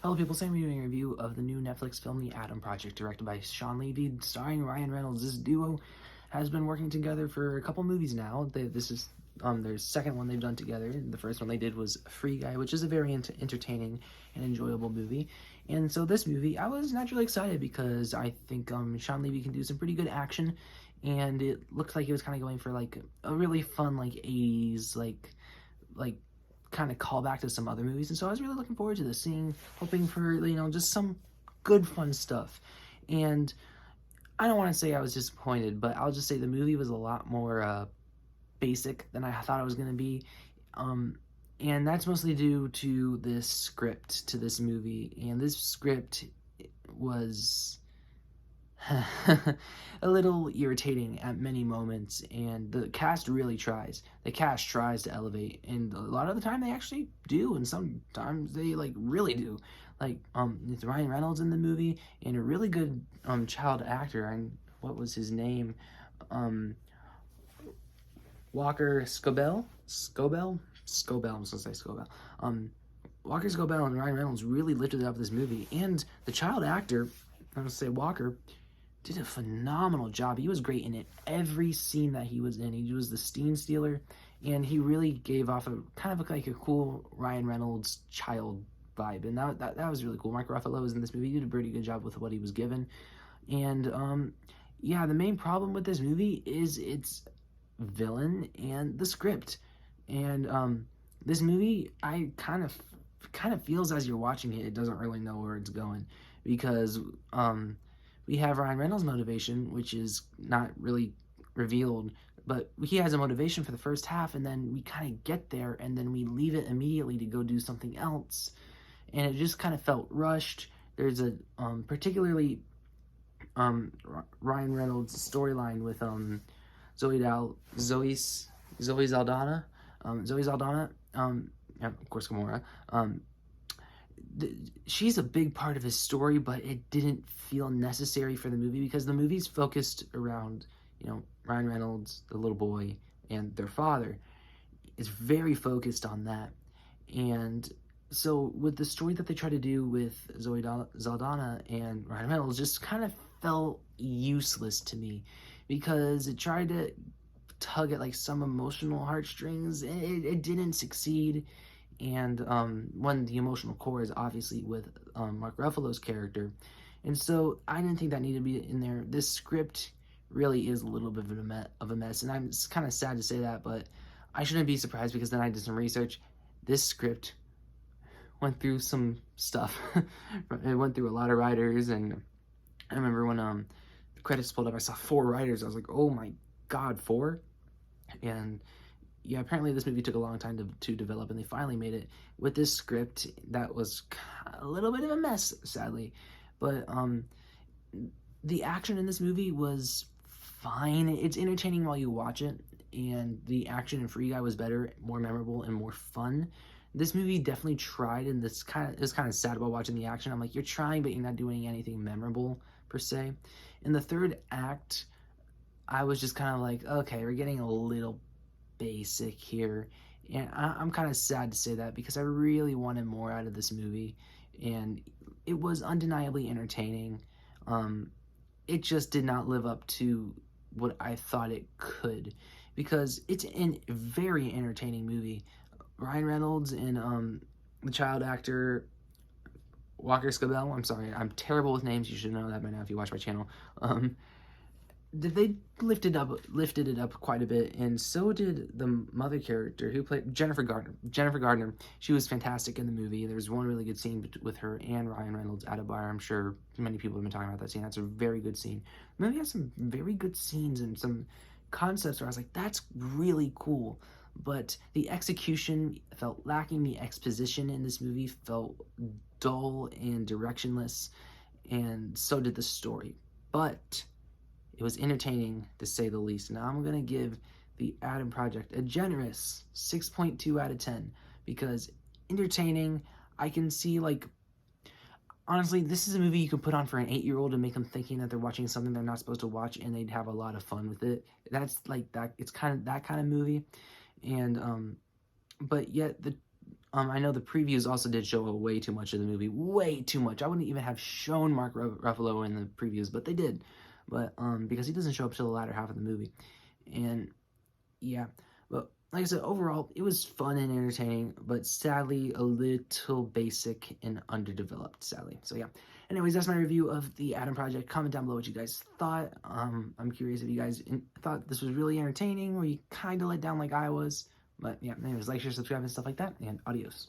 Hello people, Sam doing a review of the new Netflix film The Adam Project, directed by Sean Levy, starring Ryan Reynolds. This duo has been working together for a couple movies now. This is their second one they've done together. The first one they did was Free Guy, which is a very entertaining and enjoyable movie. And so this movie, I was naturally excited because I think Sean Levy can do some pretty good action, and it looked like he was kind of going for like a really fun like 80s like kind of call back to some other movies, and so I was really looking forward to this, hoping for just some good fun stuff. And I don't want to say I was disappointed, but I'll just say the movie was a lot more basic than I thought it was going to be, and that's mostly due to this script to this movie. And this script was a little irritating at many moments, and the cast really tries. The cast tries to elevate, and a lot of the time they actually do, and sometimes they like really do. It's Ryan Reynolds in the movie, and a really good child actor. And what was his name? Walker Scobell. I'm supposed to say Scobell. Walker Scobell and Ryan Reynolds really lifted up this movie, and the child actor, I'm gonna say Walker, did a phenomenal job. He was great in it. Every scene that he was in, he was the scene stealer, and he really gave off a kind of like a cool Ryan Reynolds child vibe, and that was really cool. Mark Ruffalo was in this movie. He did a pretty good job with what he was given. And yeah, the main problem with this movie is its villain and the script. And this movie, I kind of feels as you're watching it, it doesn't really know where it's going, because we have Ryan Reynolds' motivation, which is not really revealed, but he has a motivation for the first half, and then we kind of get there, and then we leave it immediately to go do something else, and it just kind of felt rushed. There's a particularly Ryan Reynolds storyline with Zoe Saldana, yeah, of course, Gamora. She's a big part of his story, but it didn't feel necessary for the movie, because the movie's focused around, Ryan Reynolds, the little boy, and their father. It's very focused on that. And so with the story that they try to do with Zoe Saldana and Ryan Reynolds, just kind of felt useless to me, because it tried to tug at like some emotional heartstrings. It didn't succeed. And when the emotional core is obviously with Mark Ruffalo's character, and so I didn't think that needed to be in there. This script really is a little bit of a mess, and I'm kind of sad to say that, but I shouldn't be surprised, because then I did some research. This script went through some stuff. It went through a lot of writers, and I remember when the credits pulled up, I saw 4 writers. I was like, oh my god, 4? And yeah, apparently this movie took a long time to develop, and they finally made it with this script that was a little bit of a mess, sadly. But the action in this movie was fine. It's entertaining while you watch it, and the action in Free Guy was better, more memorable, and more fun. This movie definitely tried, and it was kind of sad about watching the action. I'm like, you're trying, but you're not doing anything memorable per se. In the third act, I was just kind of like, okay, we're getting a little basic here, and I'm kind of sad to say that, because I really wanted more out of this movie, and it was undeniably entertaining. It just did not live up to what I thought it could, because it's a very entertaining movie. Ryan Reynolds and the child actor Walker Scobell, I'm sorry, I'm terrible with names, you should know that by now if you watch my channel. They lifted it up quite a bit, and so did the mother character who played Jennifer Gardner. Jennifer Gardner, she was fantastic in the movie. There was one really good scene with her and Ryan Reynolds at a bar. I'm sure many people have been talking about that scene. That's a very good scene. The movie has some very good scenes and some concepts where I was like, that's really cool. But the execution felt lacking. The exposition in this movie felt dull and directionless, and so did the story. But it was entertaining, to say the least. Now I'm going to give The Adam Project a generous 6.2 out of 10, because entertaining, I can see, like, honestly, this is a movie you could put on for an 8-year-old and make them thinking that they're watching something they're not supposed to watch, and they'd have a lot of fun with it. That's like that. It's kind of that kind of movie. And but yet I know the previews also did show way too much of the movie, way too much. I wouldn't even have shown Mark Ruffalo in the previews, but they did. But because he doesn't show up till the latter half of the movie, and yeah, but like I said, overall it was fun and entertaining, but sadly a little basic and underdeveloped, sadly. So yeah. Anyways, that's my review of the Adam Project. Comment down below what you guys thought. I'm curious if you guys thought this was really entertaining, or you kind of let down like I was. But yeah, anyways, like, share, subscribe, and stuff like that. And adios.